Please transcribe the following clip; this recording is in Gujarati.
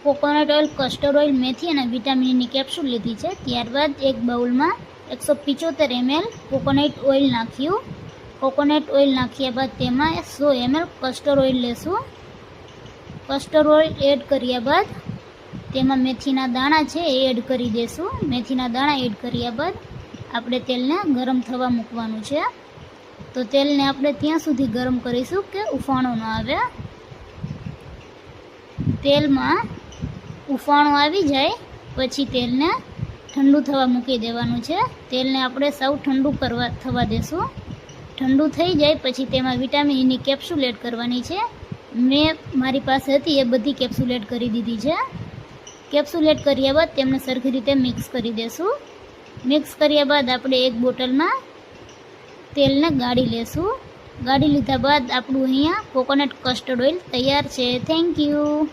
કોકોનટ ઓઇલ, કસ્ટર્ડ ઓઇલ, મેથી અને વિટામિનની કેપ્સ્યુલ લીધી છે. ત્યારબાદ એક બાઉલમાં 175 ml કોકોનટ ઓઇલ નાખ્યું. કોકોનટ ઓઇલ નાખ્યા બાદ તેમાં 100 ml કસ્ટર્ડ ઓઇલ લેશું. કસ્ટર્ડ ઓઇલ એડ કર્યા બાદ તેમાં મેથીના દાણા છે એ એડ કરી દઈશું. મેથીના દાણા એડ કર્યા બાદ આપણે તેલને ગરમ થવા મૂકવાનું છે. તો તેલને આપણે ત્યાં સુધી ગરમ કરીશું કે ઉફાણો ન આવે. તેલમાં ઉફાણો આવી જાય પછી તેલને ઠંડુ થવા મૂકી દેવાનું છે. તેલને આપણે સાવ ઠંડુ થવા દેશું. ઠંડુ થઈ જાય પછી તેમાં વિટામિનની કેપ્સ્યુલ એડ કરવાની છે. મેં મારી પાસે હતી એ બધી કેપ્સ્યુલ એડ કરી દીધી છે. કેપ્સ્યુલ એડ કર્યા બાદ તેમને સરખી રીતે મિક્સ કરી દેશું. મિક્સ કર્યા બાદ આપણે એક બોટલમાં તેલને ગાળી લેશું. ગાળી લીધા બાદ આપણું અહીંયા કોકોનટ કસ્ટર્ડ ઓઇલ તૈયાર છે. Thank you.